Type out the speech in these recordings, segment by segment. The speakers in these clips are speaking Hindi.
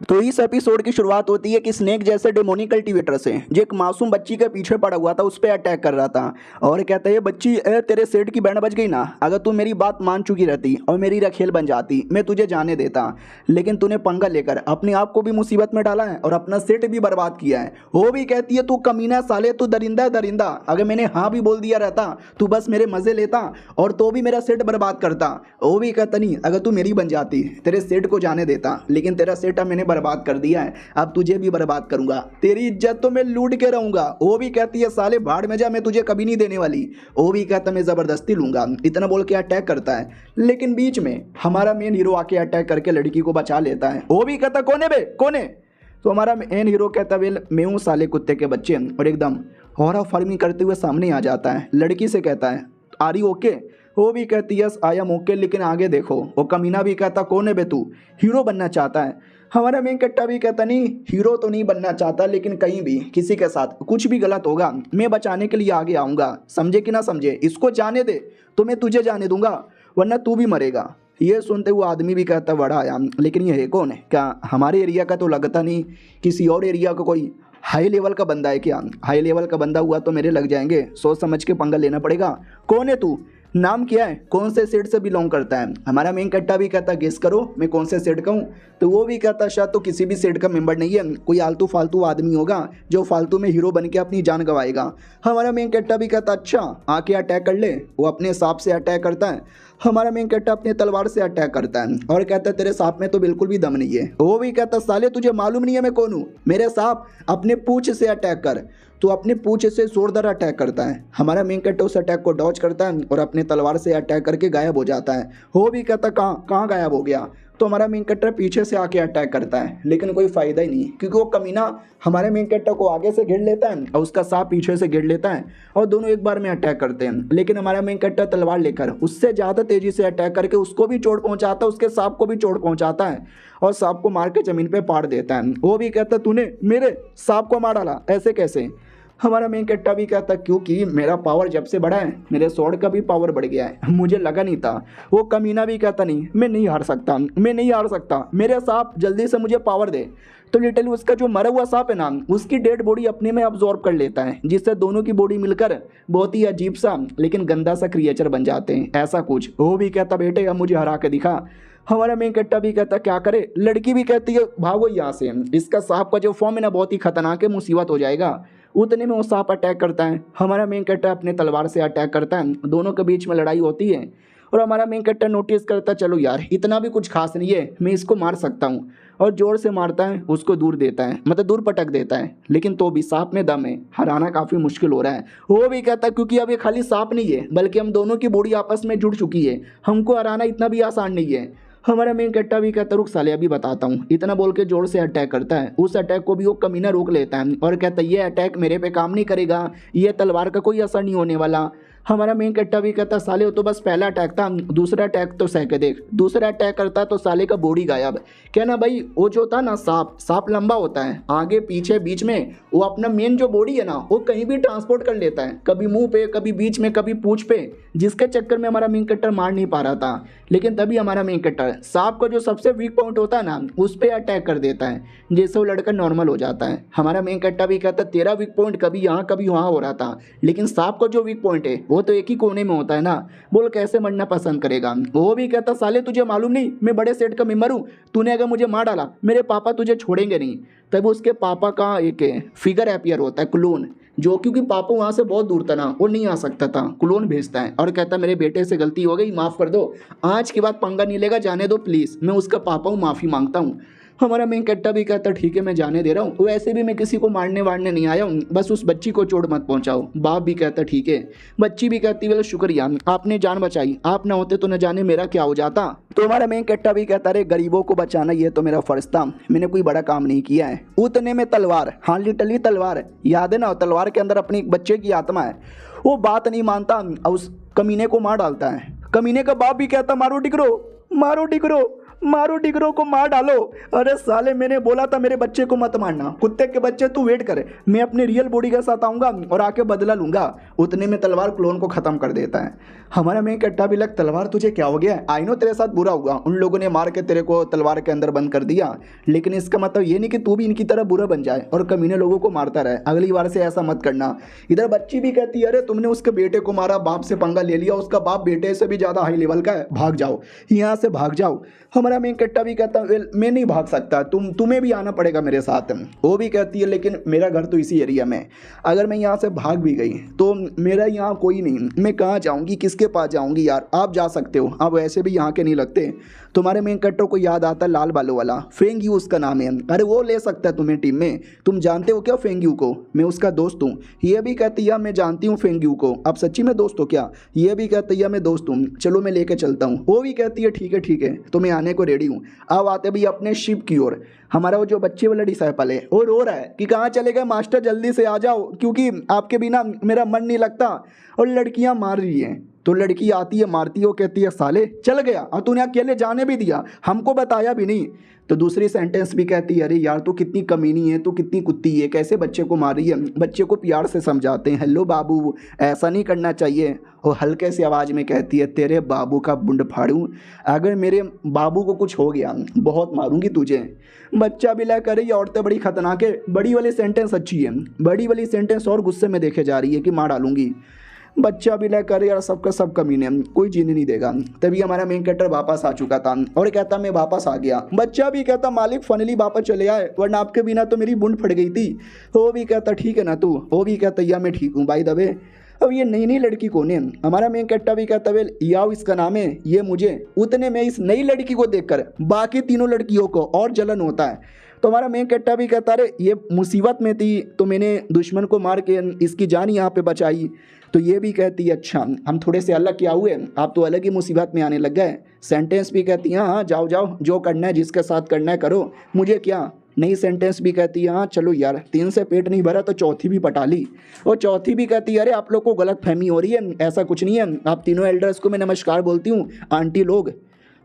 तो इस एपिसोड की शुरुआत होती है कि स्नेक जैसे डेमोनिक कल्टीवेटर से जो एक मासूम बच्ची के पीछे पड़ा हुआ था उस पर अटैक कर रहा था और कहता है बच्ची तेरे सेठ की बैंड बज गई ना। अगर तू मेरी बात मान चुकी रहती और मेरी रखेल बन जाती मैं तुझे जाने देता, लेकिन तूने पंगा लेकर अपने आप को भी मुसीबत में डाला है और अपना सेठ भी बर्बाद किया है। वो भी कहती है तू कमीना साले, तू दरिंदा है दरिंदा। अगर मैंने हाँ भी बोल दिया रहता तू बस मेरे मजे लेता और तो भी मेरा सेठ बर्बाद करता। वो भी कहता नहीं, अगर तू मेरी बन जाती तेरे सेठ को जाने देता, लेकिन तेरा सेठ अब मैंने बर्बाद कर दिया है, अब तुझे भी बर्बाद करूंगा, तेरी इज्जत तो मैं लूट के रहूंगा। वो भी कहती है साले भाड़ में जा, मैं तुझे कभी नहीं देने वाली। वो भी कहता मैं जबरदस्ती लूंगा। इतना बोल के अटैक करता है, लेकिन बीच में हमारा मेन हीरो आके अटैक करके लड़की को बचा लेता है। वो भी कहता कौन है बे कौन है। तो हमारा मेन हीरो कहता वेल मैं हूँ साले कुत्ते के बच्चे, और एकदम हॉरर फार्मिंग करते हुए सामने आ जाता है। लड़की से कहता है आर यू ओके। वो भी कहती यस आई एम ओके, लेकिन आगे देखो। वो कमीना भी कहता कौन है बे तू, हीरो बनना चाहता है। हमारा मेन कट्टा भी कहता नहीं हीरो तो नहीं बनना चाहता, लेकिन कहीं भी किसी के साथ कुछ भी गलत होगा मैं बचाने के लिए आगे आऊँगा, समझे कि ना समझे। इसको जाने दे तो मैं तुझे जाने दूंगा, वरना तू भी मरेगा। ये सुनते हुए आदमी भी कहता बड़ा आया, लेकिन ये है कौन है, क्या हमारे एरिया का तो लगता नहीं, किसी और एरिया का कोई हाई लेवल का बंदा है क्या। हाई लेवल का बंदा हुआ तो मेरे लग जाएंगे, सोच समझ के पंगा लेना पड़ेगा। कौन है तू, नाम क्या है, कौन से सेट से बिलोंग करता है। हमारा मेन कट्टा भी कहता गेस करो मैं कौन से सेट का हूँ। तो वो भी कहता शायद तो किसी भी सेट का मेंबर नहीं है, कोई आलतू फालतू आदमी होगा जो फालतू में हीरो बन के अपनी जान गंवाएगा। हमारा मेन कट्टा भी कहता अच्छा आके अटैक कर ले। वो अपने सांप से अटैक करता है, हमारा मेन कट्टा अपने तलवार से अटैक करता है और कहता है तेरे सांप में तो बिल्कुल भी दम नहीं है। वो भी कहता साले तुझे मालूम नहीं है मैं कौन हूँ, मेरे सांप अपने पूंछ से अटैक कर। तो अपने पूंछ से जोरदार अटैक करता है। हमारा मेन कट्टा उस अटैक को डॉज करता है और अपने तलवार से अटैक करके गायब हो जाता है। वो भी कहता कहाँ कहाँ गायब हो गया। तो हमारा मेन कट्टा पीछे से आके अटैक करता है, लेकिन कोई फ़ायदा ही नहीं, क्योंकि वो कमीना हमारे मेन कट्टा को आगे से घेर लेता है और उसका सांप पीछे से घेर लेता है और दोनों एक बार में अटैक करते हैं। लेकिन हमारा मेन कट्टा तलवार लेकर उससे ज़्यादा तेज़ी से अटैक करके उसको भी चोट पहुंचाता है, उसके सांप को भी चोट पहुंचाता है और सांप को मार के ज़मीन पर पाड़ देता है। वो भी कहता तूने मेरे सांप को मार डाला, ऐसे कैसे। हमारा मेन कट्टा भी कहता क्योंकि मेरा पावर जब से बढ़ा है मेरे स्वॉर्ड का भी पावर बढ़ गया है, मुझे लगा नहीं था। वो कमीना भी कहता नहीं मैं नहीं हार सकता, मैं नहीं हार सकता, मेरे सांप जल्दी से मुझे पावर दे। तो लिटरली उसका जो मरा हुआ सांप है ना उसकी डेड बॉडी अपने में अब्जॉर्ब कर लेता है, जिससे दोनों की बॉडी मिलकर बहुत ही अजीब सा लेकिन गंदा सा क्रिएचर बन जाते हैं, ऐसा कुछ। वो भी कहता बेटे अब मुझे हरा के दिखा। हमारा मेन कट्टा भी कहता क्या करे। लड़की भी कहती है भागो यहाँ से, इसका सांप का जो फॉर्म है ना बहुत ही खतरनाक है, मुसीबत हो जाएगा। उतने में वो सांप अटैक करता है। हमारा मेन कट्टा अपने तलवार से अटैक करता है, दोनों के बीच में लड़ाई होती है और हमारा मेन कट्टा नोटिस करता चलो यार इतना भी कुछ खास नहीं है, मैं इसको मार सकता हूँ, और जोर से मारता है, उसको दूर देता है, मतलब दूर पटक देता है, लेकिन तो भी सांप में दम है, हराना काफ़ी मुश्किल हो रहा है। वो भी कहता है क्योंकि अब ये खाली सांप नहीं है बल्कि हम दोनों की बॉडी आपस में जुड़ चुकी है, हमको हराना इतना भी आसान नहीं है। हमारा मेन कट्टा भी कहता रुक साले अभी बताता हूँ, इतना बोल के जोर से अटैक करता है। उस अटैक को भी वो कमीना रोक लेता है और कहता है ये अटैक मेरे पे काम नहीं करेगा, ये तलवार का कोई असर नहीं होने वाला। हमारा मेन कट्टा भी कहता साले वो तो बस पहला अटैक था, दूसरा अटैक तो सह के देख। दूसरा अटैक करता तो साले का बॉडी गायब। क्या ना भाई वो जो था ना सांप लंबा होता है, आगे पीछे बीच में वो अपना मेन जो बॉडी है ना वो कहीं भी ट्रांसपोर्ट कर लेता है, कभी मुंह पे कभी बीच में कभी पूंछ पे, जिसके चक्कर में हमारा मेन कट्टर मार नहीं पा रहा था। लेकिन तभी हमारा मेन कट्टर सांप का जो सबसे वीक पॉइंट होता है ना उस पर अटैक कर देता है, जिससे वो लड़का नॉर्मल हो जाता है। हमारा मेन कट्टा भी कहता तेरा वीक पॉइंट कभी यहाँ कभी वहाँ हो रहा था, लेकिन सांप का जो वीक पॉइंट है वो तो एक ही कोने में होता है ना, बोल कैसे मरना पसंद करेगा। वो भी कहता साले तुझे मालूम नहीं मैं बड़े सेठ का मेंबर हूँ, तूने अगर मुझे मार डाला मेरे पापा तुझे छोड़ेंगे नहीं। तब उसके पापा का एक फिगर अपीयर होता है क्लोन, जो क्योंकि पापा वहाँ से बहुत दूर था ना वो नहीं आ सकता था, क्लोन भेजता है और कहता मेरे बेटे से गलती हो गई माफ़ कर दो, आज के बाद पंगा नहीं लेगा, जाने दो प्लीज़, मैं उसका पापा हूँ माफ़ी मांगता हूँ। हमारा मेन कट्टा भी कहता ठीक है मैं जाने दे रहा हूँ, वैसे भी मैं किसी को मारने वारने नहीं आया हूँ, बस उस बच्ची को चोट मत पहुँचाओ। बाप भी कहता ठीक है। बच्ची भी कहती बोले शुक्रिया आपने जान बचाई, आप ना होते तो न जाने मेरा क्या हो जाता। तो हमारा मेन कट्टा भी कहता अरे गरीबों को बचाना ये तो मेरा फर्ज था, मैंने कोई बड़ा काम नहीं किया है। उतने में तलवार, हाँ लिटरली तलवार, याद है ना, तलवार के अंदर अपनी एक बच्चे की आत्मा है, वो बात नहीं मानता और उस कमीने को मार डालता है। कमीने का बाप भी कहता मारो डिगरो मारो डिगरो। मारो डिगरों को, मार डालो। अरे साले मैंने बोला था मेरे बच्चे को मत मारना, कुत्ते के बच्चे तू वेट करे, मैं अपने रियल बॉडी के साथ आऊंगा और आके बदला लूंगा। उतने में तलवार क्लोन को खत्म कर देता है। हमारा मेन कट्टा भी लग, तलवार तुझे क्या हो गया? आई नो तेरे साथ बुरा हुआ, उन लोगों ने मार के तेरे को तलवार के अंदर बंद कर दिया, लेकिन इसका मतलब ये नहीं कि तू भी इनकी तरह बुरा बन जाए और कमीने लोगों को मारता रहे। अगली बार से ऐसा मत करना। इधर बच्ची भी कहती है अरे तुमने उसके बेटे को मारा, बाप से पंगा ले लिया, उसका बाप बेटे से भी ज़्यादा हाई लेवल का है, भाग जाओ यहाँ से, भाग जाओ। हमारा मेन कट्टा भी कहता है मैं नहीं भाग सकता, तुम्हें भी आना पड़ेगा मेरे साथ। वो भी कहती है लेकिन मेरा घर तो इसी एरिया में, अगर मैं यहाँ से भाग भी गई तो मेरा यहाँ कोई नहीं, मैं कहाँ जाऊँगी, किसके पास जाऊँगी यार? आप जा सकते हो, आप वैसे भी यहाँ के नहीं लगते। तुम्हारे मेन कट्टो को याद आता है लाल बालों वाला, फेंग यू उसका नाम है, अरे वो ले सकता है तुम्हें टीम में। तुम जानते हो क्या फेंग यू को? मैं उसका दोस्त हूँ। ये भी कहती है मैं जानती हूँ फेंग यू को। अब सच्ची में दोस्त हो क्या? ये भी कहती है मैं दोस्त हूँ, चलो मैं लेके चलता हूँ। वो भी कहती है ठीक है तो मैं आने को रेडी हूँ। अब आते भी अपने शिप की ओर। हमारा वो जो बच्चे वाला डिसाइपल है वो रो रहा है कि कहाँ चले गए मास्टर, जल्दी से आ जाओ, क्योंकि आपके बिना मेरा मन नहीं लगता और लड़कियाँ मार रही हैं। तो लड़की आती है, मारती है, वो कहती है साले चल गया और तूने अकेले जाने भी दिया, हमको बताया भी नहीं। तो दूसरी सेंटेंस भी कहती है अरे यार तू कितनी कमीनी है, तू कितनी कुत्ती है, कैसे बच्चे को मार रही है। बच्चे को प्यार से समझाते हैं, हेलो बाबू ऐसा नहीं करना चाहिए। और हल्के से आवाज़ में कहती है तेरे बाबू का बुंड फाड़ूं, अगर मेरे बाबू को कुछ हो गया बहुत मारूंगी तुझे। बच्चा भी ला कर, ये औरतें बड़ी खतरनाक है। बड़ी वाली सेंटेंस अच्छी है, बड़ी वाली सेंटेंस और गुस्से में देखे जा रही है कि मार डालूंगी। बच्चा भी कर यार सबका सब कमीने, कोई जीने नहीं देगा। तभी हमारा मेन कैरेक्टर वापस आ चुका था और कहता मैं वापस आ गया। बच्चा भी कहता मालिक फाइनली वापस चले आए, वरना आपके बिना तो मेरी बुंड फट गई थी। वो भी कहता ठीक है ना तू? वो भी कहता या मैं ठीक हूँ बाय द वे। अब ये नई नई लड़की कौन है? हमारा मेन कैरेक्टर भी कहता वेल याओ इसका नाम है, ये मुझे। उतने में इस नई लड़की को देखकर बाकी तीनों लड़कियों को और जलन होता है। तो हमारा मेन कैरेक्टर भी कहता अरे ये मुसीबत में थी तो मैंने दुश्मन को मार के इसकी जान यहाँ पे बचाई। तो ये भी कहती है अच्छा हम थोड़े से अलग क्या हुए, आप तो अलग ही मुसीबत में आने लग गए। सेंटेंस भी कहती है हाँ जाओ जाओ, जो करना है जिसके साथ करना है करो, मुझे क्या। नई सेंटेंस भी कहती है हाँ चलो यार, 3 से पेट नहीं भरा तो चौथी भी पटा ली। और चौथी भी कहती है अरे आप लोग को गलत फहमी हो रही है, ऐसा कुछ नहीं है, आप तीनों एल्डर्स को मैं नमस्कार बोलती हूँ आंटी लोग।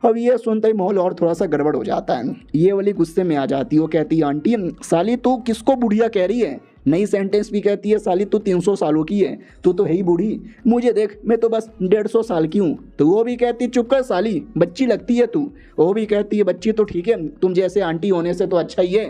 अब ये सुनते ही माहौल और थोड़ा सा गड़बड़ हो जाता है। ये वाली गुस्से में आ जाती है, वो कहती है आंटी साली तू किसको बुढ़िया कह रही है। नई सेंटेंस भी कहती है साली तू 300 सालों की है, तू तो है ही बूढ़ी, मुझे देख मैं तो बस 150 साल की हूँ। तो वो भी कहती चुप कर साली, बच्ची लगती है तू। वो भी कहती है बच्ची तो ठीक है, तुम जैसे आंटी होने से तो अच्छा ही है।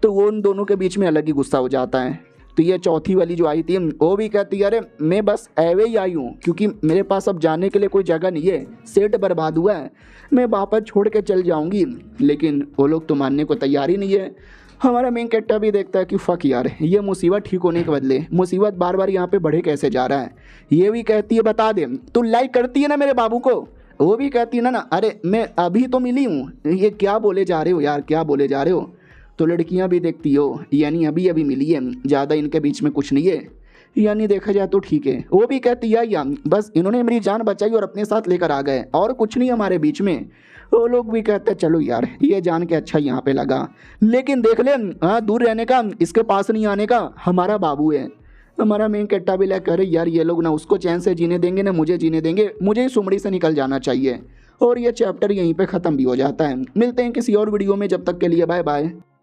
तो वो उन दोनों के बीच में अलग ही गुस्सा हो जाता है। तो ये चौथी वाली जो आई थी वो भी कहती है अरे मैं बस एवे ही आई हूँ, क्योंकि मेरे पास अब जाने के लिए कोई जगह नहीं है, सेट बर्बाद हुआ है, मैं वापस छोड़ के चल जाऊँगी। लेकिन वो लोग तो मानने को तैयार ही नहीं है। हमारा मेन कैरेक्टर भी देखता है कि फ़क यार ये मुसीबत ठीक होने के बदले मुसीबत बार बार यहाँ पे बढ़े कैसे जा रहा है। ये भी कहती है बता दे तू लाइक करती है ना मेरे बाबू को? वो भी कहती है ना अरे मैं अभी तो मिली हूँ, ये क्या बोले जा रहे हो यार, क्या बोले जा रहे हो। तो लड़कियां भी देखती हो यानी अभी अभी मिली है, ज़्यादा इनके बीच में कुछ नहीं है, यानी देखा जाए तो ठीक है। वो भी कहती है या बस इन्होंने मेरी जान बचाई और अपने साथ लेकर आ गए और कुछ नहीं हमारे बीच में। वो लोग भी कहते हैं चलो यार ये जान के अच्छा यहाँ पे लगा, लेकिन देख ले हाँ दूर रहने का, इसके पास नहीं आने का, हमारा बाबू है। हमारा मेन कैरेक्टर भी लग करे यार ये लोग ना उसको चैन से जीने देंगे ना मुझे जीने देंगे, मुझे ही सुमड़ी से निकल जाना चाहिए। और ये चैप्टर यहीं पे ख़त्म भी हो जाता है। मिलते हैं किसी और वीडियो में, जब तक के लिए बाय बाय।